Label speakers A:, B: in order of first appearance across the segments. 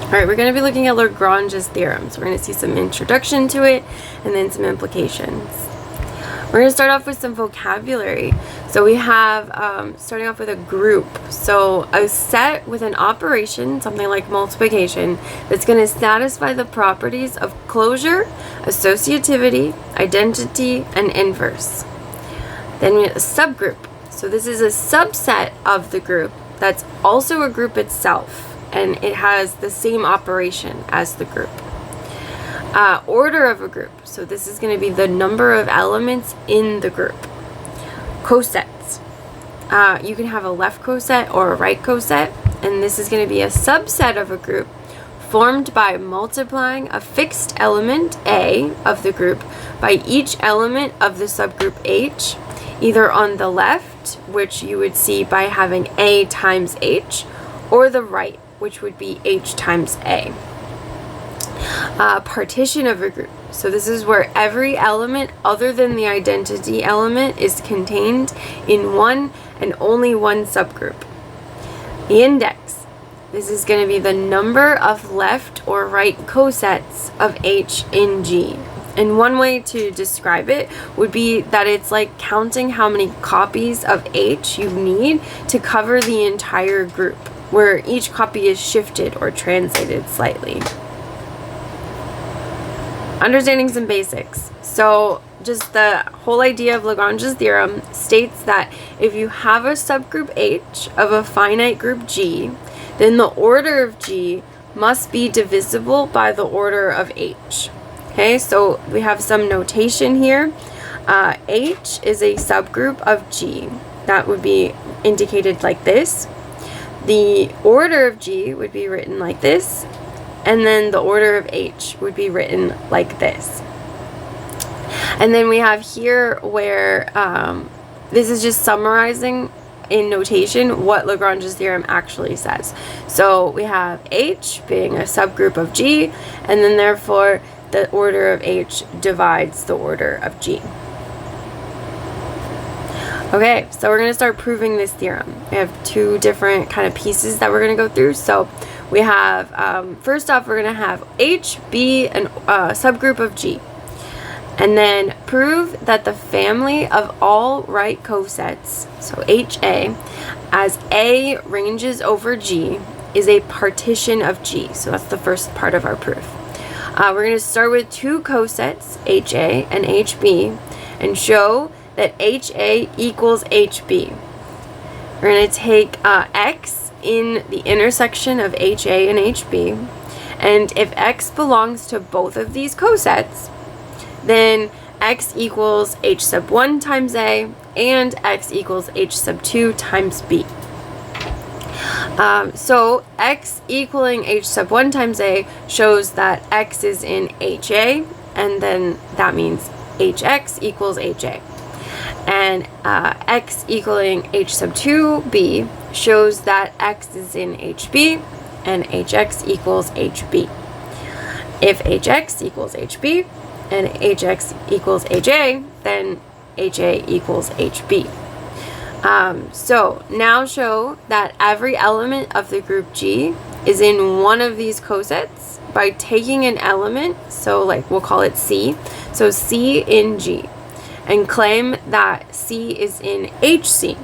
A: All right, we're going to be looking at Lagrange's theorem. So we're going to see some introduction to it and then some implications. We're going to start off with some vocabulary. So we have, starting off with a group. So a set with an operation, something like multiplication, that's going to satisfy the properties of closure, associativity, identity, and inverse. Then we have a subgroup. So this is a subset of the group that's also a group itself, and it has the same operation as the group. Order of a group. So this is going to be the number of elements in the group. Cosets. You can have a left coset or a right coset, and this is going to be a subset of a group formed by multiplying a fixed element A of the group by each element of the subgroup H, either on the left, which you would see by having A times H, or the right, which would be H times A. Partition of a group. So this is where every element other than the identity element is contained in one and only one subgroup. The index. This is going to be the number of left or right cosets of H in G. And one way to describe it would be that it's like counting how many copies of H you need to cover the entire group, where each copy is shifted or translated slightly. Understanding some basics. So just the whole idea of Lagrange's theorem states that if you have a subgroup H of a finite group G, then the order of G must be divisible by the order of H. Okay, so we have some notation here. H is a subgroup of G. That would be indicated like this. The order of G would be written like this, and then the order of H would be written like this. And then we have here where this is just summarizing in notation what Lagrange's theorem actually says. So we have H being a subgroup of G, and then therefore the order of H divides the order of G. Okay, so we're going to start proving this theorem. We have two different kind of pieces that we're going to go through. So we have, first off, we're going to have H be a subgroup of G. And then prove that the family of all right cosets, so HA, as A ranges over G, is a partition of G. So that's the first part of our proof. We're going to start with two cosets, HA and HB, and show that HA equals HB. We're going to take X in the intersection of HA and HB, and if X belongs to both of these cosets, then X equals H sub 1 times A, and X equals H sub 2 times B. So X equaling H sub 1 times A shows that X is in HA, and then that means HX equals HA. And X equaling H sub 2B shows that X is in HB, and HX equals HB. If HX equals HB, and HX equals HA, then HA equals HB. So now show that every element of the group G is in one of these cosets by taking an element, so like we'll call it C, so C in G, and claim that C is in HC.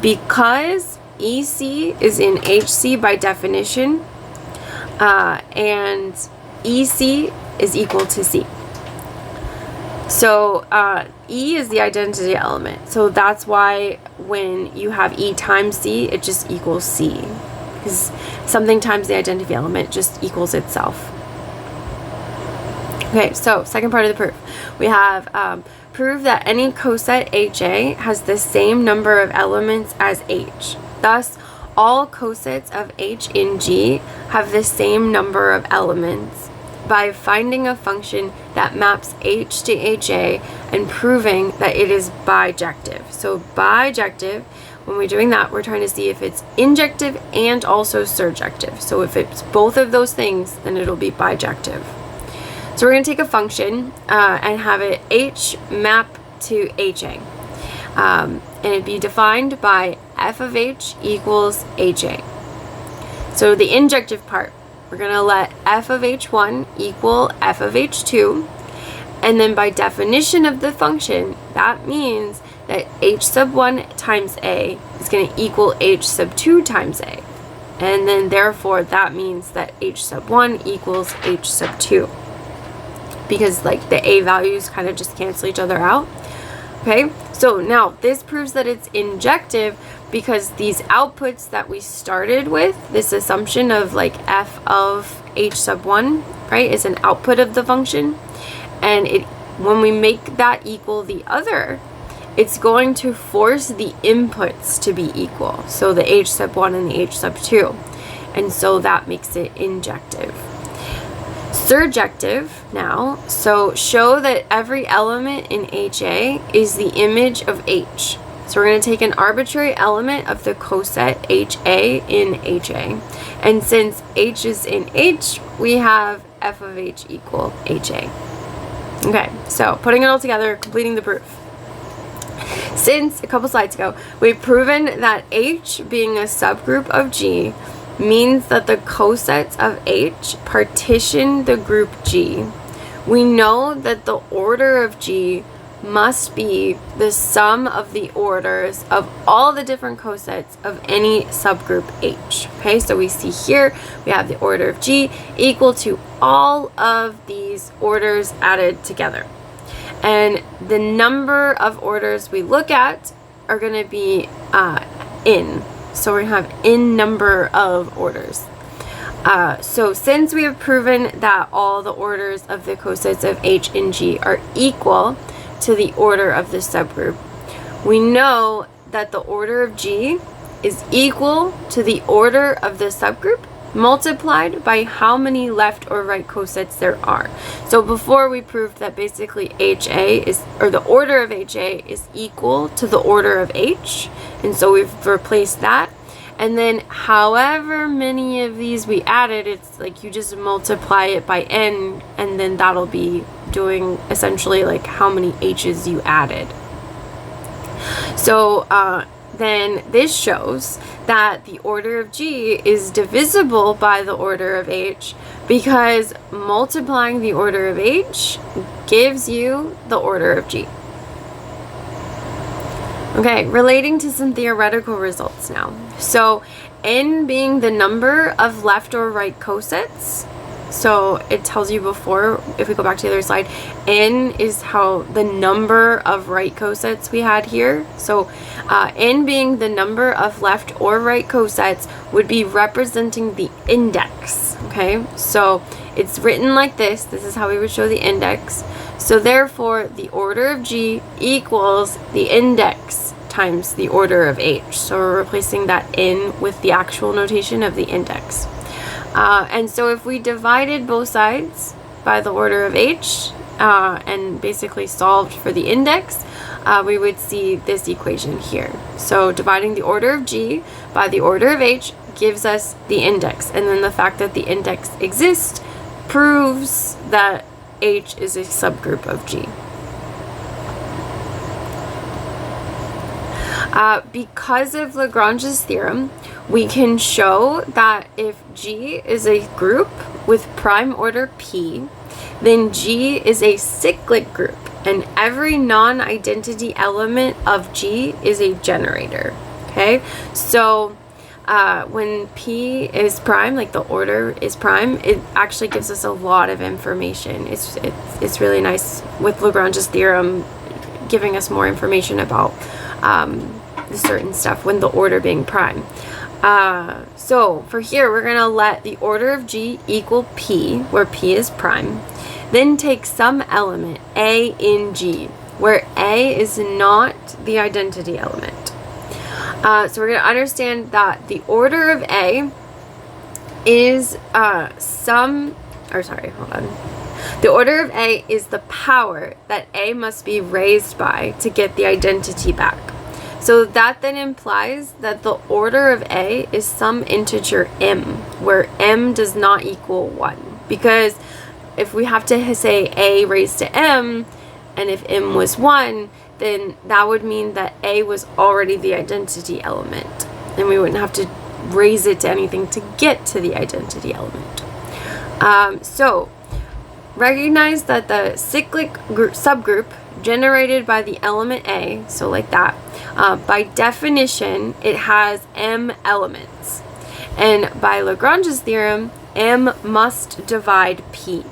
A: Because EC is in HC by definition, and EC is equal to C. So E is the identity element. So that's why when you have E times C, it just equals C. Because something times the identity element just equals itself. Okay, so second part of the proof. We have prove that any coset HA has the same number of elements as H. Thus, all cosets of H in G have the same number of elements by finding a function that maps H to HA and proving that it is bijective. So bijective, when we're doing that, we're trying to see if it's injective and also surjective. So if it's both of those things, then it'll be bijective. So we're going to take a function and have it H map to HA. And it'd be defined by f of H equals HA. So the injective part, we're going to let f of h1 equal f of h2. And then by definition of the function, that means that h sub 1 times a is going to equal h sub 2 times a. And then therefore that means that h sub 1 equals h sub 2. Because like the a values kind of just cancel each other out. Okay, so now this proves that it's injective because these outputs that we started with, this assumption of like f of h sub 1, right, is an output of the function. And when we make that equal the other, it's going to force the inputs to be equal. So the h sub 1 and the h sub 2. And so that makes it injective. Surjective now, so show that every element in HA is the image of H. So we're going to take an arbitrary element of the coset HA in HA. And since H is in H, we have f of H equal HA. Okay, so putting it all together, completing the proof. Since a couple slides ago, we've proven that H being a subgroup of G means that the cosets of H partition the group G. We know that the order of G must be the sum of the orders of all the different cosets of any subgroup H. Okay, so we see here we have the order of G equal to all of these orders added together. And the number of orders we look at are going to be in. So we're going to have n number of orders. So since we have proven that all the orders of the cosets of H and G are equal to the order of the subgroup, we know that the order of G is equal to the order of the subgroup multiplied by how many left or right cosets there are. So before we proved that basically HA is, or the order of HA is equal to the order of H, and so we've replaced that. And then however many of these we added, it's like you just multiply it by n, and then that'll be doing essentially like how many H's you added. So then this shows that the order of G is divisible by the order of H because multiplying the order of H gives you the order of G. Okay, relating to some theoretical results now. So n being the number of left or right cosets, so it tells you before, if we go back to the other slide, n is how the number of right cosets we had here. So n being the number of left or right cosets would be representing the index. Okay, so it's written like this. This is how we would show the index. So therefore, the order of G equals the index times the order of H. So we're replacing that n with the actual notation of the index. And so if we divided both sides by the order of H and basically solved for the index, we would see this equation here. So dividing the order of G by the order of H gives us the index. And then the fact that the index exists proves that H is a subgroup of G. Because of Lagrange's theorem, we can show that if G is a group with prime order P, then G is a cyclic group, and every non-identity element of G is a generator. Okay, so when P is prime, like the order is prime, it actually gives us a lot of information. It's really nice with Lagrange's theorem giving us more information about the certain stuff when the order being prime. So for here, we're going to let the order of G equal P, where P is prime, then take some element, A in G, where A is not the identity element. So we're going to understand that the order of A is the order of A is the power that A must be raised by to get the identity back. So that then implies that the order of A is some integer m, where m does not equal 1. Because if we have to say A raised to m, and if m was 1, then that would mean that A was already the identity element. And we wouldn't have to raise it to anything to get to the identity element. So recognize that the cyclic subgroup generated by the element A, so like that, by definition, it has m elements. And by Lagrange's theorem, m must divide p.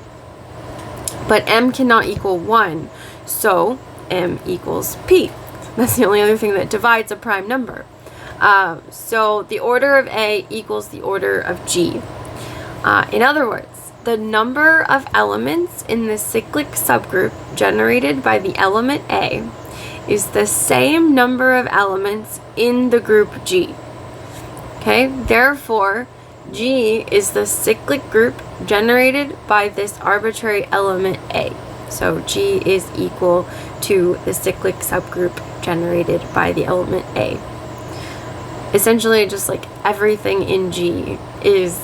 A: But m cannot equal 1, so m equals p. That's the only other thing that divides a prime number. So the order of A equals the order of G. In other words, the number of elements in the cyclic subgroup generated by the element A is the same number of elements in the group G. Okay, therefore, G is the cyclic group generated by this arbitrary element A. So G is equal to the cyclic subgroup generated by the element A. Essentially, just like everything in G is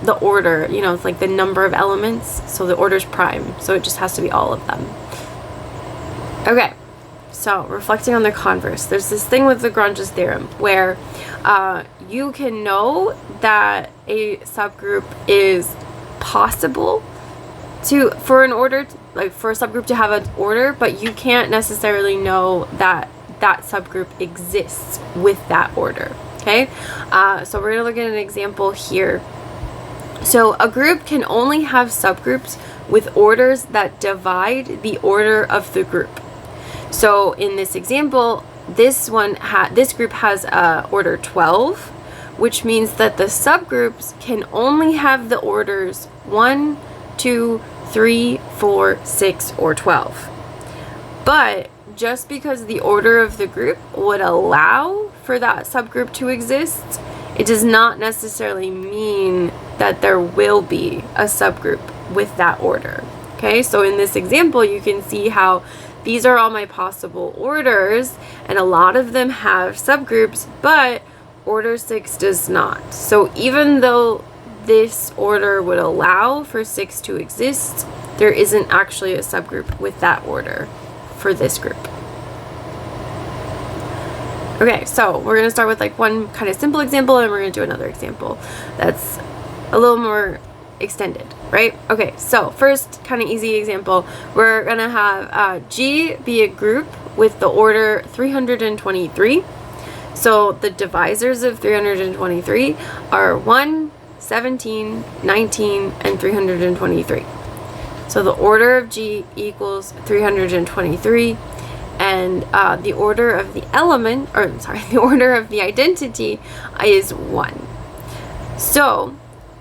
A: the order, you know, it's like the number of elements, so the order's prime, so it just has to be all of them. Okay, so reflecting on the converse, there's this thing with Lagrange's theorem where you can know that a subgroup is possible for a subgroup to have an order, but you can't necessarily know that that subgroup exists with that order. Okay, so we're gonna look at an example here. So a group can only have subgroups with orders that divide the order of the group. So in this example, this group has order 12, which means that the subgroups can only have the orders 1, 2, 3, 4, 6, or 12. But just because the order of the group would allow for that subgroup to exist, it does not necessarily mean that there will be a subgroup with that order. Okay, so in this example, you can see how these are all my possible orders, and a lot of them have subgroups, but order 6 does not. So even though this order would allow for 6 to exist, there isn't actually a subgroup with that order for this group. Okay, so we're going to start with like one kind of simple example, and we're going to do another example that's a little more extended, right? Okay, so first kind of easy example, we're going to have G be a group with the order 323. So the divisors of 323 are 1, 17, 19, and 323. So the order of G equals 323. And the order of the the order of the identity is 1. So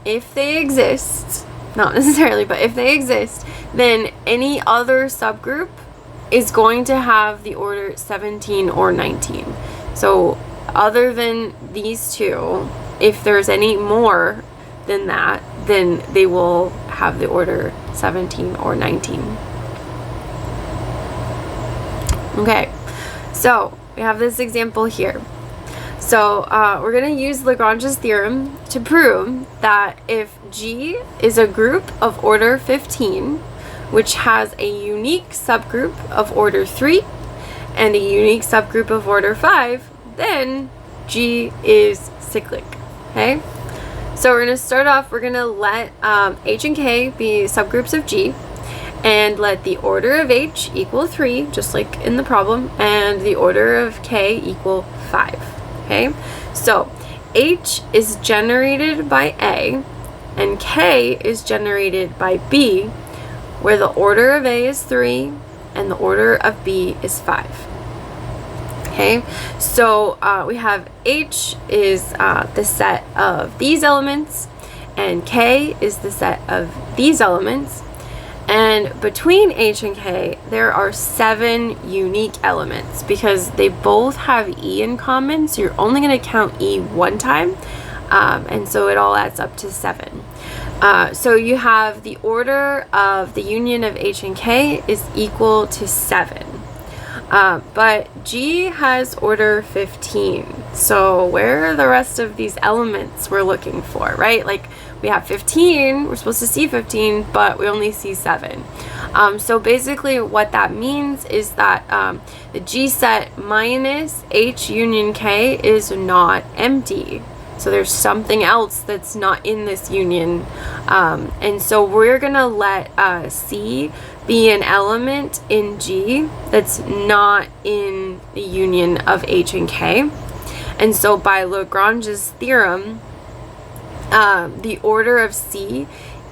A: if they exist, not necessarily, but if they exist, then any other subgroup is going to have the order 17 or 19. So other than these two, if there's any more than that, then they will have the order 17 or 19. Okay, so we have this example here. So we're going to use Lagrange's theorem to prove that if G is a group of order 15, which has a unique subgroup of order 3 and a unique subgroup of order 5, then G is cyclic. Okay, so we're going to start off, we're going to let H and K be subgroups of G, and let the order of H equal 3, just like in the problem, and the order of K equal 5. Okay, so H is generated by A, and K is generated by B, where the order of A is 3, and the order of B is 5. Okay, so we have H is the set of these elements, and K is the set of these elements. And between H and K, there are 7 unique elements because they both have E in common, so you're only going to count E one time, and so it all adds up to 7. So you have the order of the union of H and K is equal to 7. But G has order 15. So where are the rest of these elements we're looking for, right? Like we have 15, we're supposed to see 15, but we only see 7. So basically what that means is that the G set minus H union K is not empty. So there's something else that's not in this union And so we're going to let C be an element in G that's not in the union of H and K. And so by Lagrange's theorem, the order of C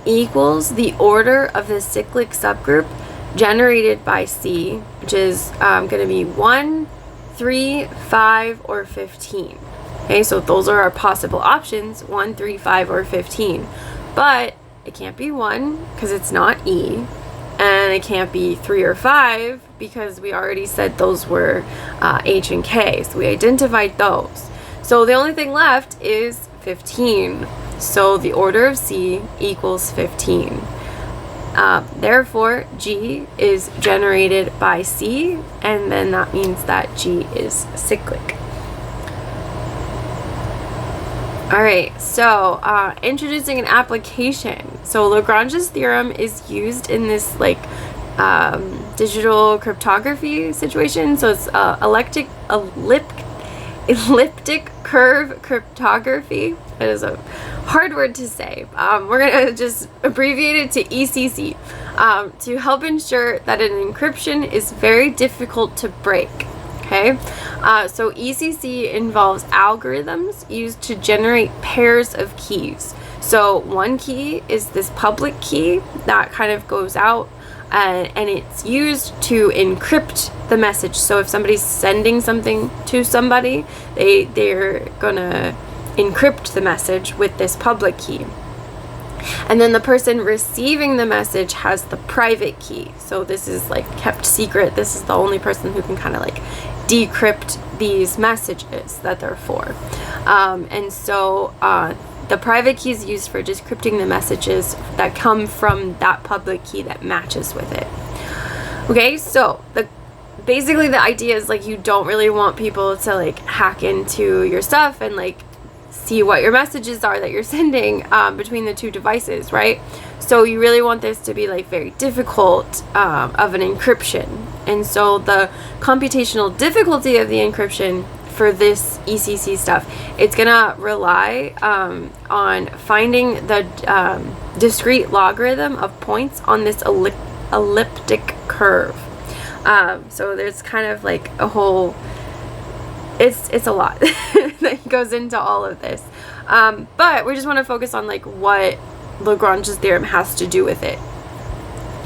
A: equals the order of the cyclic subgroup generated by C, which is going to be 1, 3, 5, or 15. Okay, so those are our possible options, 1, 3, 5, or 15. But it can't be 1 because it's not E, and it can't be 3 or 5 because we already said those were H and K, so we identified those. So the only thing left is 15. So the order of C equals 15. Therefore, G is generated by C, and then that means that G is cyclic. Alright, so introducing an application. So Lagrange's theorem is used in this digital cryptography situation. So it's elliptic curve cryptography. It is a hard word to say. We're going to just abbreviate it to ECC to help ensure that an encryption is very difficult to break. Okay, so ECC involves algorithms used to generate pairs of keys. So one key is this public key that kind of goes out and it's used to encrypt the message. So if somebody's sending something to somebody, they're gonna encrypt the message with this public key. And then the person receiving the message has the private key. So this is kept secret. This is the only person who can kind of decrypt these messages that they're for. And so the private key is used for decrypting the messages that come from that public key that matches with it. Okay, so basically the idea is you don't really want people to hack into your stuff and see what your messages are that you're sending between the two devices, right? So you really want this to be very difficult of an encryption. And so the computational difficulty of the encryption for this ECC stuff, it's gonna rely on finding the discrete logarithm of points on this elliptic curve. So there's kind of a whole, it's a lot that goes into all of this. But we just want to focus on what Lagrange's theorem has to do with it.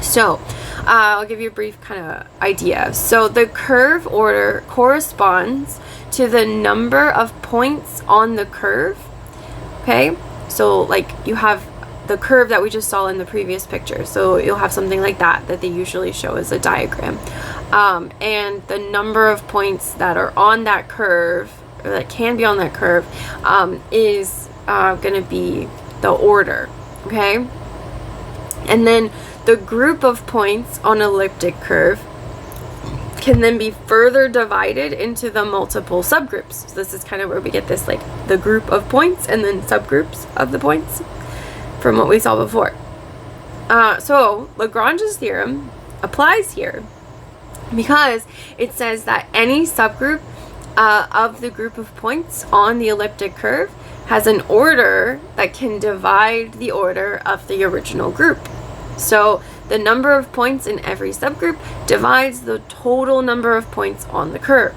A: So I'll give you a brief kind of idea. So the curve order corresponds to the number of points on the curve. Okay, so you have the curve that we just saw in the previous picture. So you'll have something like that they usually show as a diagram. And the number of points that are on that curve, or that can be on that curve, is going to be the order. Okay, and then the group of points on an elliptic curve can then be further divided into the multiple subgroups. So this is kind of where we get this the group of points and then subgroups of the points from what we saw before. So Lagrange's theorem applies here because it says that any subgroup of the group of points on the elliptic curve has an order that can divide the order of the original group. So the number of points in every subgroup divides the total number of points on the curve.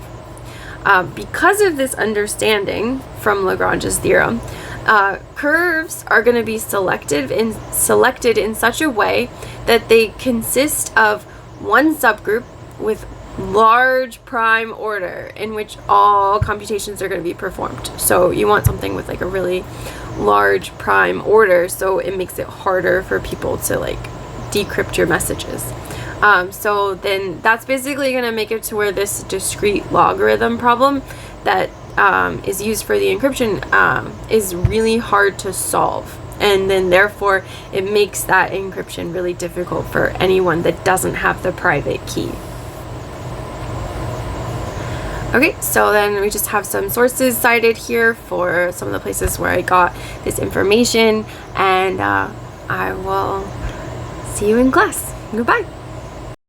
A: Because of this understanding from Lagrange's theorem, curves are going to be selected in such a way that they consist of one subgroup with large prime order in which all computations are going to be performed. So you want something with a really large prime order, so it makes it harder for people to decrypt your messages. So then that's basically going to make it to where this discrete logarithm problem that is used for the encryption is really hard to solve. And then therefore it makes that encryption really difficult for anyone that doesn't have the private key. Okay, so then we just have some sources cited here for some of the places where I got this information, and I will see you in class. Goodbye.